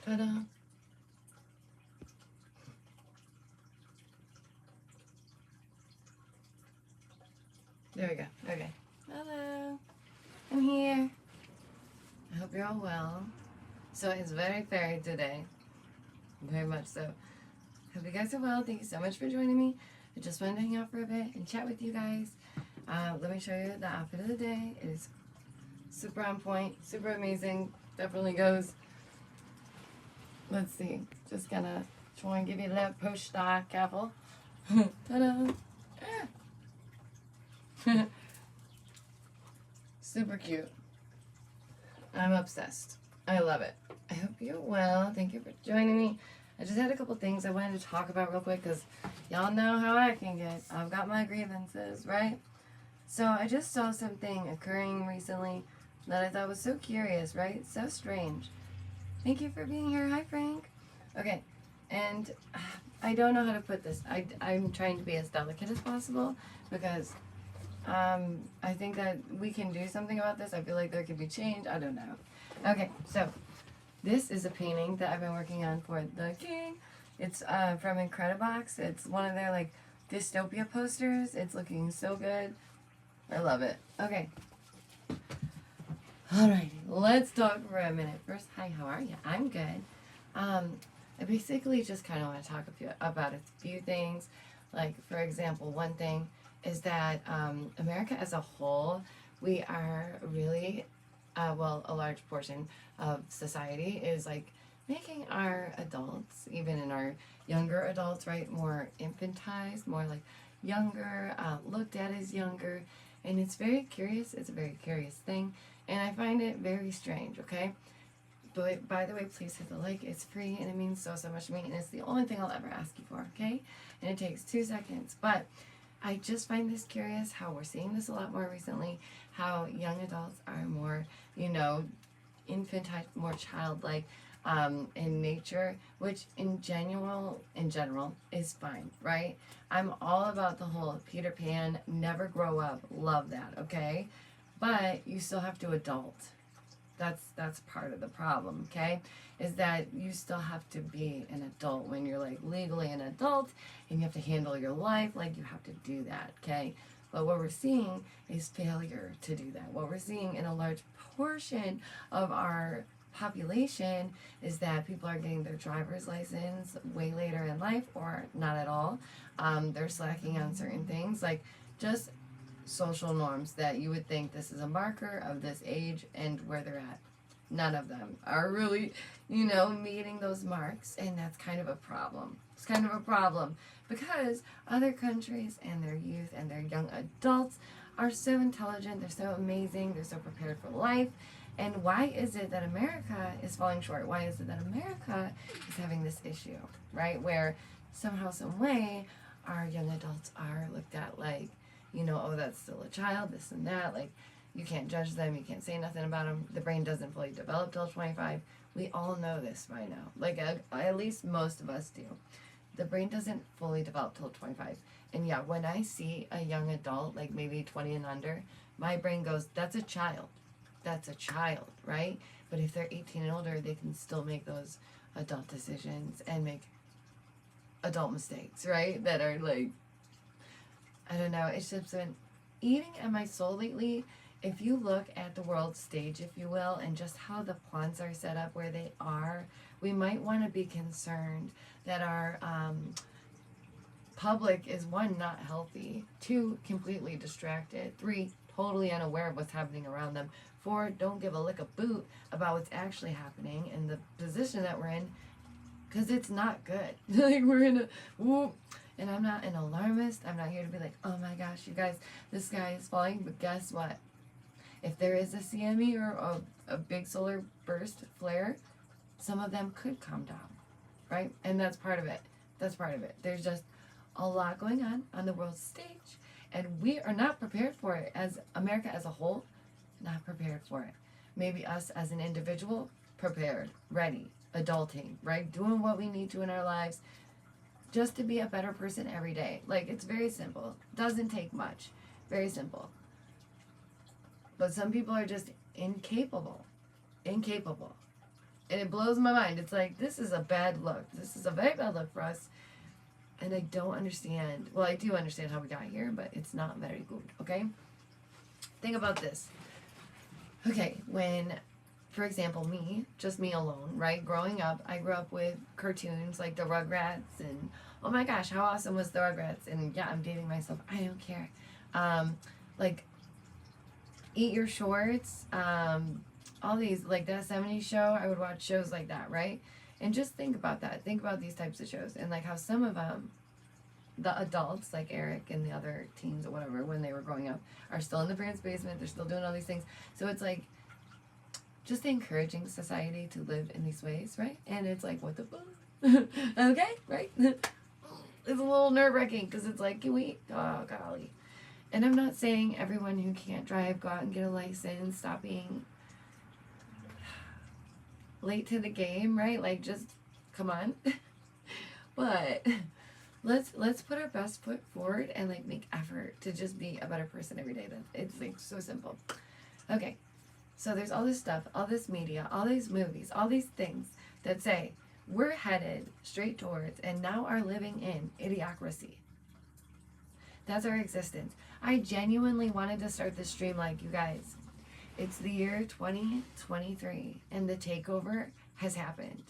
Ta-da. There we go. Okay. Hello. I'm here. I hope you're all well. So it's very fairy today. Very much so. Hope you guys are well. Thank you so much for joining me. I just wanted to hang out for a bit and chat with you guys. Let me show you the outfit of the day. It is super on point, super amazing. Definitely goes. Let's see. Just gonna try and give you a little push start, careful. Ta-da! Super cute. I'm obsessed. I love it. I hope you're well. Thank you for joining me. I just had a couple things I wanted to talk about real quick because y'all know how I can get. I've got my grievances, right? So I just saw something occurring recently that I thought was so curious, right? So strange. Thank you for being here. Hi, Frank. Okay, and I don't know how to put this. I'm trying to be as delicate as possible because I think that we can do something about this. I feel like there could be change. I don't know. Okay, so this is a painting that I've been working on for the king. It's from Incredibox. It's one of their like dystopia posters. It's looking so good. I love it. Okay. Alrighty, let's talk for a minute. First, hi, how are you? I'm good. I basically just kind of want to talk about a few things. Like, for example, one thing is that America as a whole, we are really, a large portion of society is like making our adults, even in our younger adults, right, more infantized, more like younger, looked at as younger. And it's very curious. It's a very curious thing. And I find it very strange, okay? But by the way, please hit the like. It's free and it means so, so much to me. And it's the only thing I'll ever ask you for, okay? And it takes 2 seconds. But I just find this curious how we're seeing this a lot more recently. How young adults are more, infantile, more childlike in nature, which in general is fine, right? I'm all about the whole Peter Pan, never grow up, love that, okay? But you still have to adult. That's part of the problem, okay? Is that you still have to be an adult when you're like legally an adult and you have to handle your life, like you have to do that, okay? But what we're seeing is failure to do that. What we're seeing in a large portion of our population is that people are getting their driver's license way later in life or not at all. They're slacking on certain things, like just social norms that you would think this is a marker of this age and where they're at. None of them are really, meeting those marks, and that's kind of a problem. It's kind of a problem because other countries and their youth and their young adults are so intelligent, they're so amazing, they're so prepared for life. And why is it that America is falling short? Why is it that America is having this issue, right? Where somehow, some way, our young adults are looked at like, oh, that's still a child, this and that. Like, you can't judge them. You can't say nothing about them. The brain doesn't fully develop till 25. We all know this by now. Like, at least most of us do. The brain doesn't fully develop till 25. And yeah, when I see a young adult, like maybe 20 and under, my brain goes, that's a child. That's a child, right? But if they're 18 and older, they can still make those adult decisions and make adult mistakes, right? That are like, I don't know, it's just been eating at my soul lately. If you look at the world stage, if you will, and just how the pawns are set up where they are, we might want to be concerned that our public is, 1, not healthy, 2, completely distracted, 3, totally unaware of what's happening around them, 4, don't give a lick of boot about what's actually happening in the position that we're in, because it's not good. Like, we're in a whoop. And I'm not an alarmist. I'm not here to be like, oh my gosh, you guys, the sky is falling. But guess what? If there is a CME or a big solar burst flare, some of them could come down, right? And that's part of it. That's part of it. There's just a lot going on the world stage. And we are not prepared for it as America as a whole, not prepared for it. Maybe us as an individual, prepared, ready, adulting, right? Doing what we need to in our lives just to be a better person every day. Like, it's very simple. Doesn't take much. Very simple. But some people are just incapable. Incapable. And it blows my mind. It's like, this is a bad look. This is a very bad look for us. And I don't understand. Well, I do understand how we got here, but it's not very good, okay? Think about this. Okay, when, for example, just me alone, right? Growing up, I grew up with cartoons like the Rugrats and, oh my gosh, how awesome was the Rugrats? And yeah, I'm dating myself. I don't care. Like, Eat Your Shorts, all these, like that 70s show, I would watch shows like that, right? And just think about that. Think about these types of shows and like how some of them, the adults, like Eric and the other teens or whatever, when they were growing up, are still in the parents' basement. They're still doing all these things. So it's like just encouraging society to live in these ways, right? And it's like, what the fuck? Okay, right? It's a little nerve-wracking because it's like, can we? Oh, golly. And I'm not saying everyone who can't drive, go out and get a license, stop being late to the game, right? Like, just come on. But let's put our best foot forward and like make effort to just be a better person every day. Then it's like so simple. Okay, so there's all this stuff, all this media, all these movies, all these things that say we're headed straight towards and now are living in idiocracy. That's our existence. I genuinely wanted to start this stream like, you guys, it's the year 2023 and the takeover has happened.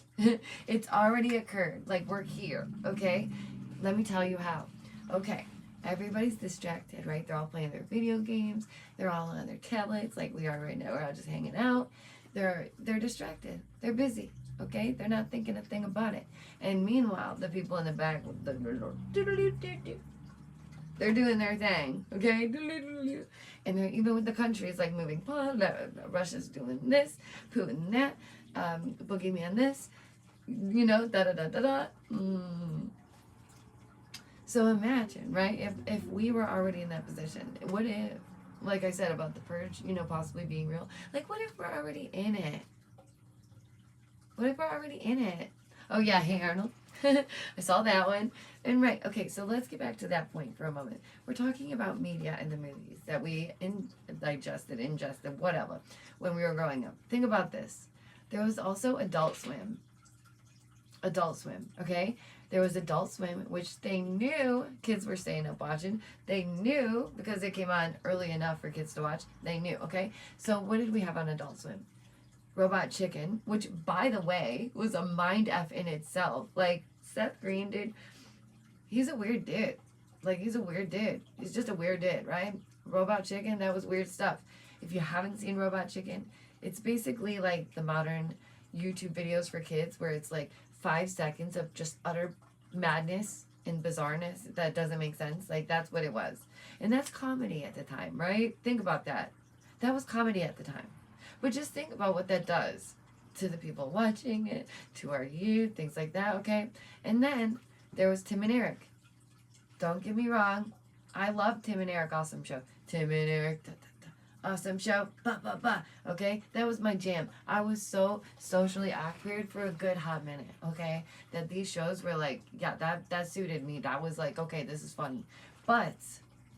It's already occurred. Like, we're here, okay? Let me tell you how. Okay, everybody's distracted, right? They're all playing their video games. They're all on their tablets like we are right now. We're all just hanging out. They're distracted. They're busy, okay? They're not thinking a thing about it. And meanwhile, the people in the back, they're doing their thing, okay? And they're even with the countries like moving. Russia's doing this, Putin that, boogeyman this, you know, da-da-da-da-da. So imagine, right, if we were already in that position, what if, like I said about the purge, you know, possibly being real, like what if we're already in it? What if we're already in it? Oh yeah, hey Arnold. I saw that one. And right, okay, so let's get back to that point for a moment. We're talking about media and the movies that we ingested, whatever, when we were growing up. Think about this. There was also Adult Swim. Adult Swim, okay? There was Adult Swim, which they knew kids were staying up watching. They knew, because it came on early enough for kids to watch, they knew, okay? So what did we have on Adult Swim? Robot Chicken, which, by the way, was a mind F in itself. Like, Seth Green, dude, he's a weird dude. Like, he's a weird dude. He's just a weird dude, right? Robot Chicken, that was weird stuff. If you haven't seen Robot Chicken, it's basically like the modern YouTube videos for kids where it's like 5 seconds of just utter madness and bizarreness that doesn't make sense. Like, that's what it was. And that's comedy at the time, right? Think about that. That was comedy at the time. But just think about what that does to the people watching it, to our youth, things like that, okay? And then there was Tim and Eric. Don't get me wrong. I love Tim and Eric, awesome show. Tim and Eric, awesome show, okay? That was my jam. I was so socially awkward for a good hot minute, okay? That these shows were like, yeah, that suited me. That was like, okay, this is funny. But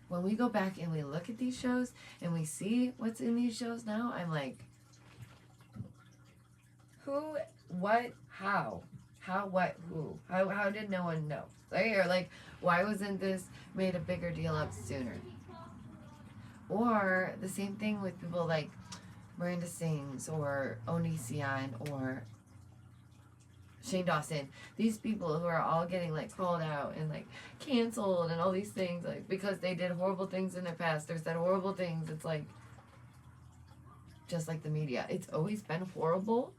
when we go back and we look at these shows and we see what's in these shows now, I'm like, who, what, how? How, what, who? How did no one know? Right? Or like, why wasn't this made a bigger deal up sooner? Or the same thing with people like Miranda Sings or Onision or Shane Dawson. These people who are all getting like called out and like canceled and all these things, like because they did horrible things in their past. There's that horrible things. It's like, just like the media. It's always been horrible.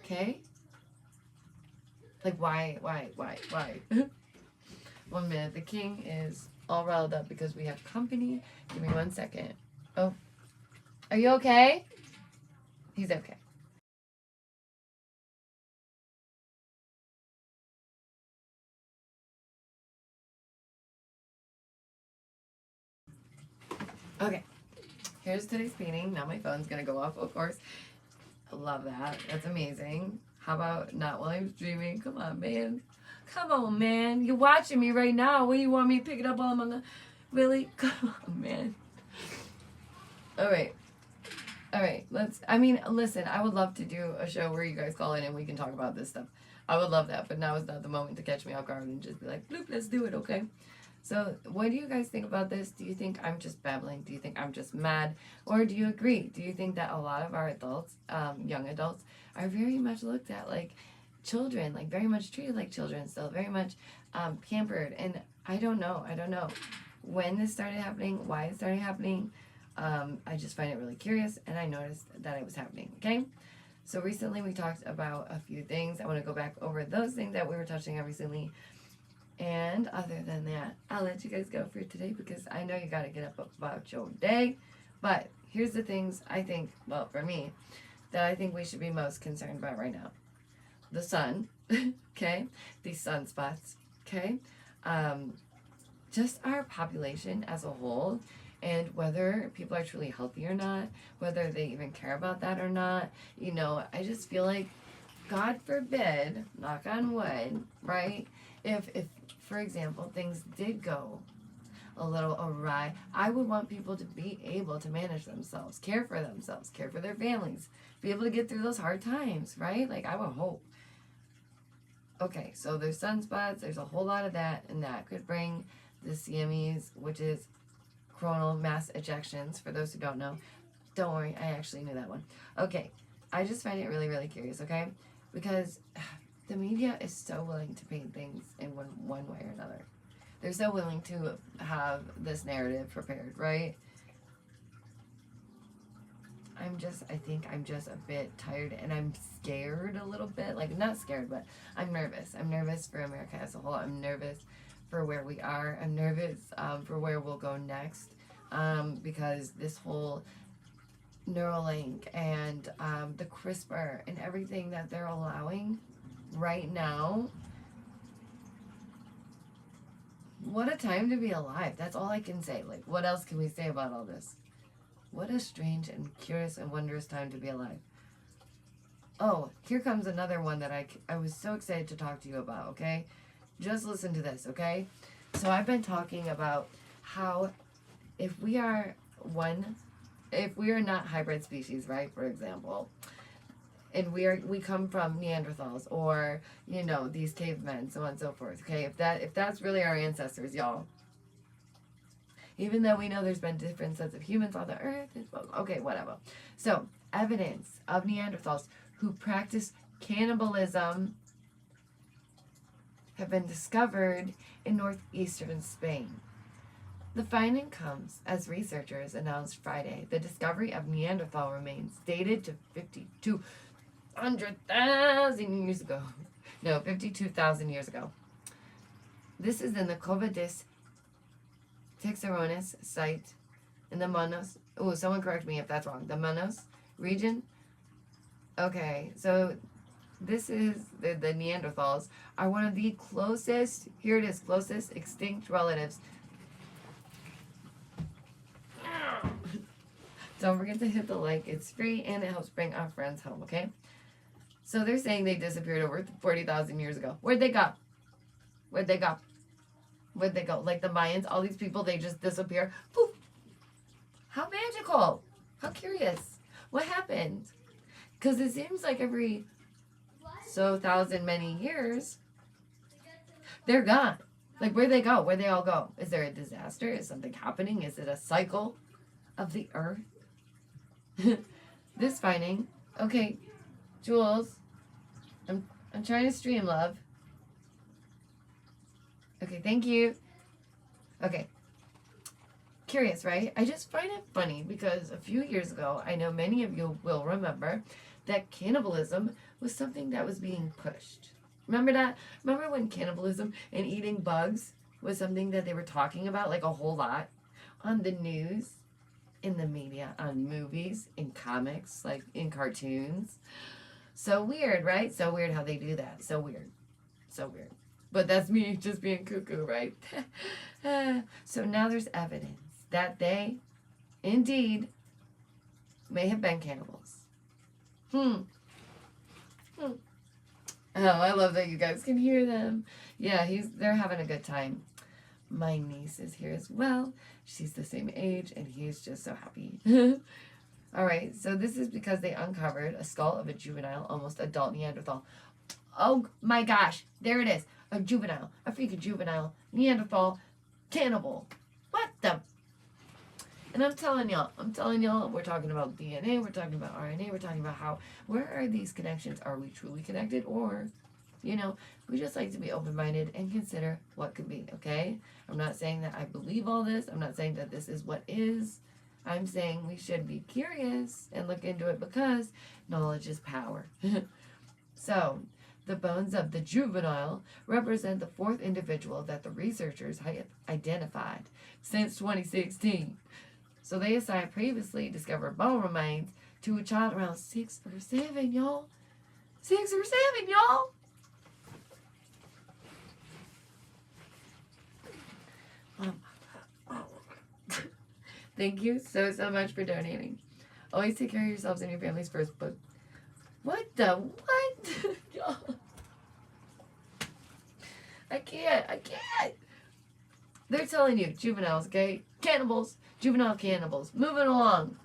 Okay? Like, why? 1 minute. The king is all riled up because we have company. Give me 1 second. Oh. Are you okay? He's okay. Okay. Here's today's painting. Now my phone's gonna go off, of course. I love that. That's amazing. How about not while I'm streaming? Come on, man. Come on, man. You're watching me right now. What do you want me to pick it up while I'm on the... Really? Come on, man. All right. All right, listen, I would love to do a show where you guys call in and we can talk about this stuff. I would love that, but now is not the moment to catch me off guard and just be like, bloop, let's do it, okay? So, what do you guys think about this? Do you think I'm just babbling? Do you think I'm just mad? Or do you agree? Do you think that a lot of our adults, young adults, are very much looked at like children, like very much treated like children still, very much pampered? And I don't know when this started happening, why it started happening. I just find it really curious, and I noticed that it was happening, okay? So recently we talked about a few things. I want to go back over those things that we were touching on recently. And other than that, I'll let you guys go for today because I know you got to get up about your day. But here's the things I think, well, for me, that I think we should be most concerned about right now. The sun, okay? These sunspots, okay? Just our population as a whole, and whether people are truly healthy or not, whether they even care about that or not. You know, I just feel like, God forbid, knock on wood, right? If for example, things did go a little awry, I would want people to be able to manage themselves, care for themselves, care for their families, be able to get through those hard times, right? Like, I would hope. Okay, so there's sunspots, there's a whole lot of that, and that could bring the CMEs, which is coronal mass ejections, for those who don't know. Don't worry, I actually knew that one. Okay, I just find it really, really curious, okay? Because the media is so willing to paint things in one way or another. They're so willing to have this narrative prepared, right? I think I'm just a bit tired, and I'm scared a little bit. Like, not scared, but I'm nervous. I'm nervous for America as a whole. I'm nervous for where we are. I'm nervous for where we'll go next, because this whole Neuralink and the CRISPR and everything that they're allowing right now, what a time to be alive. That's all I can say. Like, what else can we say about all this? What a strange and curious and wondrous time to be alive. Oh, here comes another one that I was so excited to talk to you about, okay? Just listen to this, okay? So I've been talking about how if we are not hybrid species, right, for example, and we come from Neanderthals or, you know, these cavemen, so on and so forth, okay? If that's really our ancestors, y'all, even though we know there's been different sets of humans on the earth, okay, whatever. So, evidence of Neanderthals who practice cannibalism have been discovered in northeastern Spain. The finding comes as researchers announced Friday the discovery of Neanderthal remains dated to 52,000 years ago. No, 52,000 years ago. This is in the Cova des Texarones site in the Manos. Oh, someone correct me if that's wrong. The Manos region. Okay, so this is the Neanderthals are one of the closest, here it is, closest extinct relatives. Don't forget to hit the like, it's free and it helps bring our friends home, okay? So they're saying they disappeared over 40,000 years ago. Where'd they go? Where'd they go? Where'd they go? Like the Mayans, all these people, they just disappear. Poof! How magical! How curious. What happened? Because it seems like every many years, they're gone. Like, where'd they go? Where'd they all go? Is there a disaster? Is something happening? Is it a cycle of the earth? This finding. Okay, Jules, I'm trying to stream, love. Okay, thank you. Okay. Curious, right? I just find it funny because a few years ago, I know many of you will remember that cannibalism was something that was being pushed. Remember that? Remember when cannibalism and eating bugs was something that they were talking about like a whole lot on the news, in the media, on movies, in comics, like in cartoons? So weird, right? So weird how they do that. So weird. So weird. But that's me just being cuckoo, right? So now there's evidence that they, indeed, may have been cannibals. Oh, I love that you guys can hear them. Yeah, they're having a good time. My niece is here as well. She's the same age, and he's just so happy. All right, so this is because they uncovered a skull of a juvenile, almost adult Neanderthal. Oh my gosh, there it is. A juvenile, a freaking juvenile Neanderthal cannibal. What the? And I'm telling y'all, we're talking about DNA, we're talking about RNA, we're talking about where are these connections? Are we truly connected? Or, we just like to be open-minded and consider what could be, okay? I'm not saying that I believe all this. I'm not saying that this is what is. I'm saying we should be curious and look into it because knowledge is power. So, the bones of the juvenile represent the fourth individual that the researchers have identified since 2016. So they assigned previously discovered bone remains to a child around 6 or 7, y'all. 6 or 7, y'all. Thank you so much for donating. Always take care of yourselves and your families first, but what the what? Y'all. I can't. They're telling you, juveniles, okay? Cannibals, juvenile cannibals. Moving along.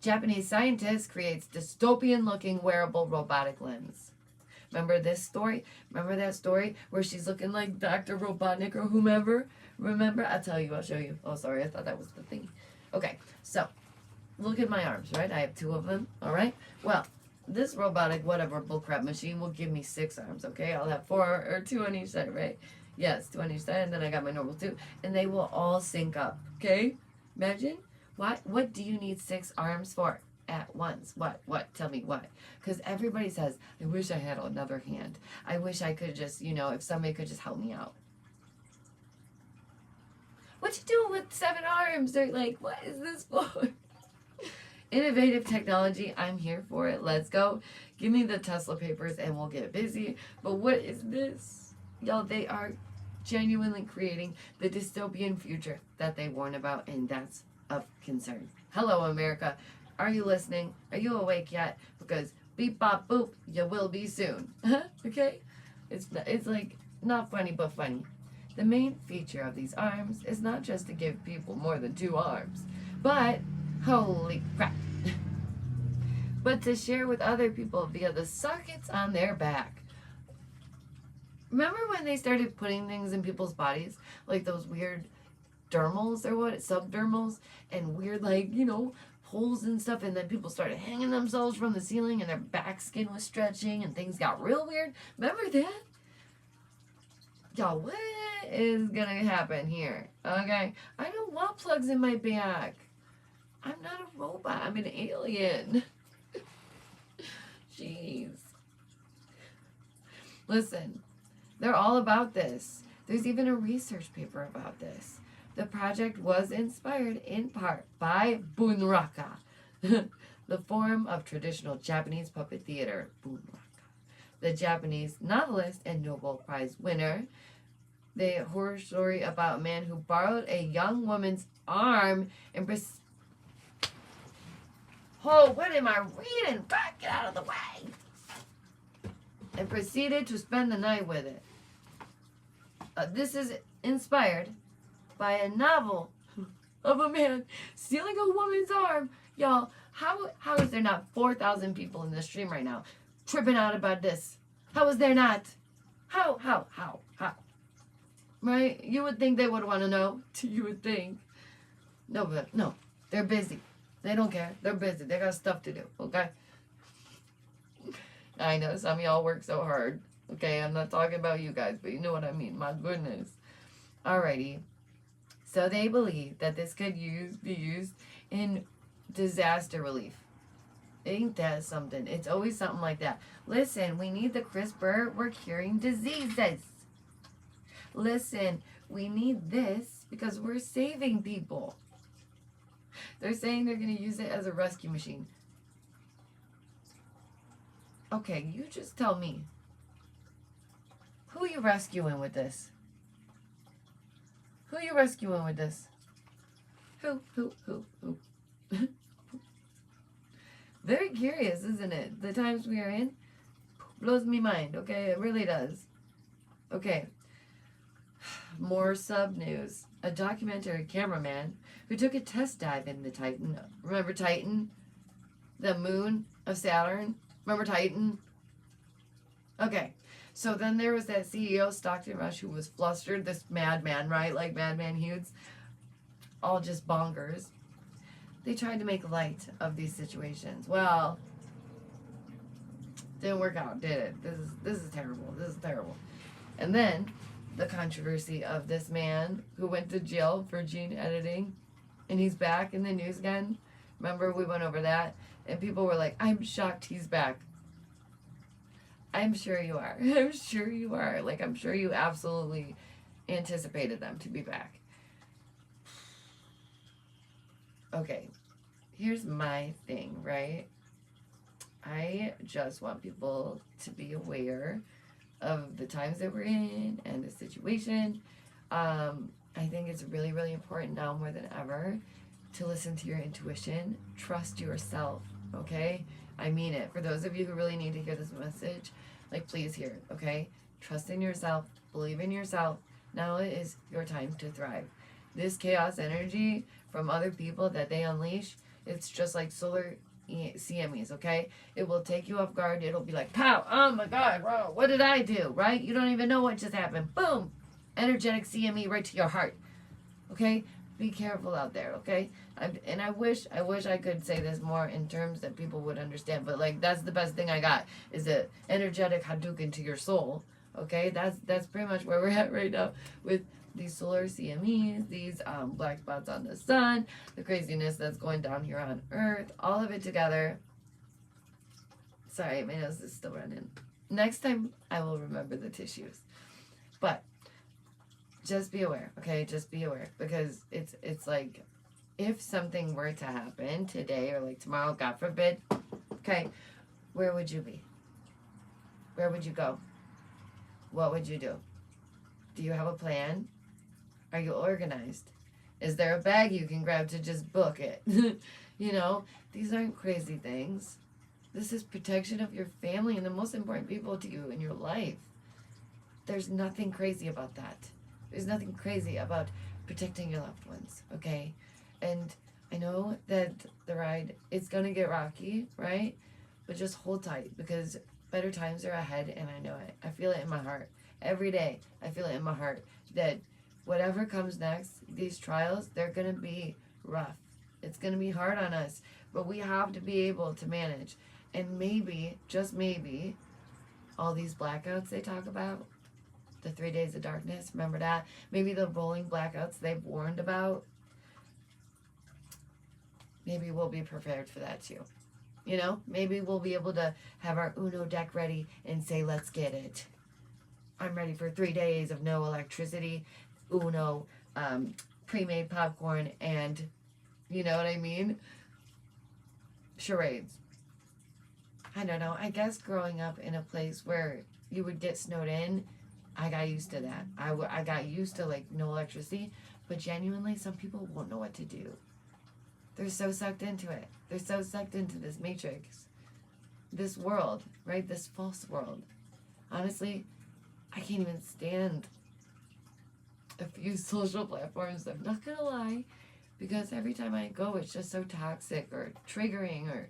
Japanese scientist creates dystopian-looking wearable robotic limbs. Remember this story? Remember that story where she's looking like Dr. Robotnik or whomever? Remember? I'll tell you. I'll show you. Oh, sorry. I thought that was the thing. Okay, so look at my arms, right? I have 2 of them, all right? Well, this robotic whatever bullcrap machine will give me 6 arms, okay? I'll have 4 or 2 on each side, right? Yes, 2 on each side, and then I got my normal 2, and they will all sync up, okay? Imagine. What do you need 6 arms for at once? What? Tell me what? Because everybody says, I wish I had another hand. I wish I could just, if somebody could just help me out. What you doing with 7 arms? They're like, what is this for? Innovative technology, I'm here for it. Let's go. Give me the Tesla papers and we'll get busy. But what is this? Y'all, they are genuinely creating the dystopian future that they warn about, and that's of concern. Hello, America. Are you listening? Are you awake yet? Because beep, bop, boop, you will be soon. Okay? It's like not funny, but funny. The main feature of these arms is not just to give people more than 2 arms, but holy crap. But to share with other people via the sockets on their back. Remember when they started putting things in people's bodies? Like those weird dermals or what? Subdermals? And weird holes and stuff. And then people started hanging themselves from the ceiling and their back skin was stretching and things got real weird. Remember that? Y'all, what is gonna happen here? Okay? I don't want plugs in my back. I'm not a robot. I'm an alien. Jeez. Listen, they're all about this. There's even a research paper about this. The project was inspired in part by bunraka, the form of traditional Japanese puppet theater. Bunraka. The Japanese novelist and Nobel Prize winner. The horror story about a man who borrowed a young woman's arm and what am I reading? God, get out of the way! And proceeded to spend the night with it. This is inspired by a novel of a man stealing a woman's arm. Y'all, how is there not 4,000 people in the stream right now tripping out about this? How is there not? How? Right? You would think they would want to know. You would think. No, but no. They're busy. They don't care. They're busy. They got stuff to do. Okay? I know some of y'all work so hard. Okay? I'm not talking about you guys, but you know what I mean. My goodness. Alrighty. So they believe that this could be used in disaster relief. Ain't that something? It's always something like that. Listen, we need the CRISPR. We're curing diseases. Listen, we need this because we're saving people. They're saying they're going to use it as a rescue machine. Okay, you just tell me. Who are you rescuing with this? Who are you rescuing with this? Who? Very curious, isn't it? The times we are in blows me mind, okay? It really does. Okay. More sub news. A documentary cameraman who took a test dive in the Titan. Remember Titan? The moon of Saturn? Remember Titan? Okay. So then there was that CEO, Stockton Rush, who was flustered. This madman, right? Like Madman Hughes. All just bonkers. They tried to make light of these situations. Well, didn't work out, did it? This is terrible. This is terrible. And then the controversy of this man who went to jail for gene editing, and he's back in the news again. Remember we went over that, and people were like, "I'm shocked he's back." I'm sure you are. I'm sure you are. Like, I'm sure you absolutely anticipated them to be back. Okay, here's my thing, right? I just want people to be aware of the times that we're in and the situation. I think it's really, really important now more than ever to listen to your intuition. Trust yourself, okay? I mean it. For those of you who really need to hear this message, like, please hear it, okay? Trust in yourself. Believe in yourself. Now it is your time to thrive. This chaos energy from other people that they unleash, it's just like solar CMEs, okay? It will take you off guard. It'll be like, pow, oh my God, whoa, what did I do, right? You don't even know what just happened. Boom! Energetic CME right to your heart, okay? Be careful out there, okay? I wish I could say this more in terms that people would understand, but like, that's the best thing I got, is a energetic Hadouken to your soul, okay? That's pretty much where we're at right now with these solar CMEs, these black spots on the sun, the craziness that's going down here on Earth, all of it together. Sorry, my nose is still running. Next time, I will remember the tissues. But just be aware, okay? Just be aware, because it's like, if something were to happen today or like tomorrow, God forbid, okay, where would you be? Where would you go? What would you do? Do you have a plan? Are you organized? Is there a bag you can grab to just book it? You know, these aren't crazy things. This is protection of your family and the most important people to you in your life. There's nothing crazy about that. There's nothing crazy about protecting your loved ones, okay? And I know that the ride, it's gonna get rocky, right? But just hold tight, because better times are ahead, and I know it. I feel it in my heart. Every day, I feel it in my heart that whatever comes next, these trials, they're gonna be rough. It's gonna be hard on us, but we have to be able to manage. And maybe, just maybe, all these blackouts they talk about, the 3 days of darkness, remember that? Maybe the rolling blackouts they've warned about, maybe we'll be prepared for that too. You know, maybe we'll be able to have our Uno deck ready and say, let's get it. I'm ready for 3 days of no electricity, Uno, pre-made popcorn, and, you know what I mean? Charades. I don't know. I guess growing up in a place where you would get snowed in, I got used to that. I got used to, like, no electricity, but genuinely, some people won't know what to do. They're so sucked into it. They're so sucked into this matrix, this world, right? This false world. Honestly, I can't even stand a few social platforms, I'm not gonna lie, because every time I go, it's just so toxic or triggering, or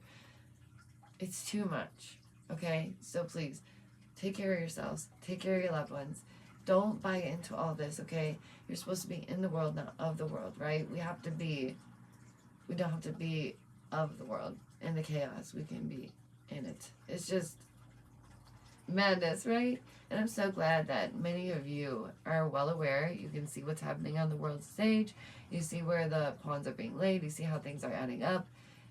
it's too much, okay? So please, take care of yourselves. Take care of your loved ones. Don't buy into all this, okay? You're supposed to be in the world, not of the world, right? We don't have to be of the world and the chaos. We can be in it. It's just madness, right? And I'm so glad that many of you are well aware. You can see what's happening on the world stage. You see where the pawns are being laid. You see how things are adding up.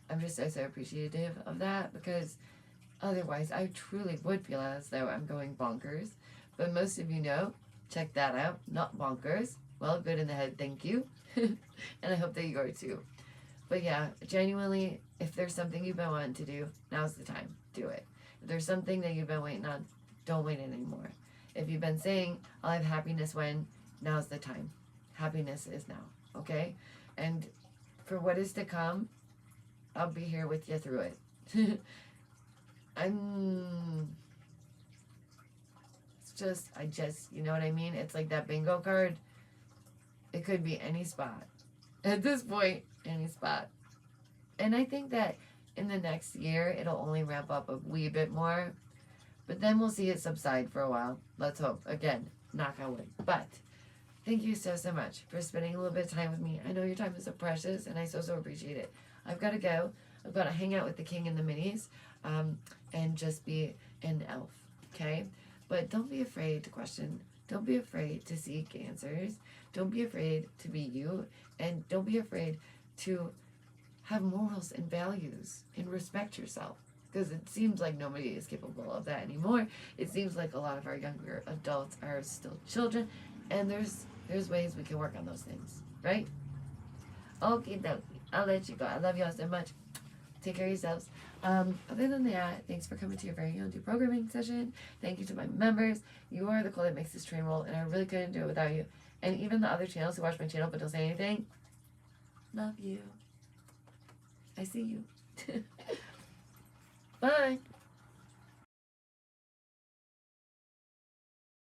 I'm just so appreciative of that, because otherwise I truly would feel as though I'm going bonkers. But most of you know, check that out, not bonkers. Well, good in the head, thank you. And I hope that you are too. But yeah, genuinely, if there's something you've been wanting to do, now's the time. Do it. If there's something that you've been waiting on, don't wait anymore. If you've been saying, I'll have happiness when, now's the time. Happiness is now, okay? And for what is to come, I'll be here with you through it. You know what I mean? It's like that bingo card. It could be any spot. At this point, any spot. And I think that in the next year, it'll only ramp up a wee bit more. But then we'll see it subside for a while. Let's hope. Again, knock on wood. But thank you so, so much for spending a little bit of time with me. I know your time is so precious, and I so, so appreciate it. I've got to go. I've got to hang out with the king and the minis and just be an elf, okay? But don't be afraid to question. Don't be afraid to seek answers. Don't be afraid to be you. And don't be afraid to have morals and values and respect yourself. Because it seems like nobody is capable of that anymore. It seems like a lot of our younger adults are still children. And there's ways we can work on those things, right? Okay, dokie. I'll let you go. I love y'all so much. Take care of yourselves. Other than that, thanks for coming to your very own deprogramming session. Thank you to my members. You are the cool that makes this train roll, and I really couldn't do it without you. And even the other channels who watch my channel but don't say anything, love you. I see you. Bye.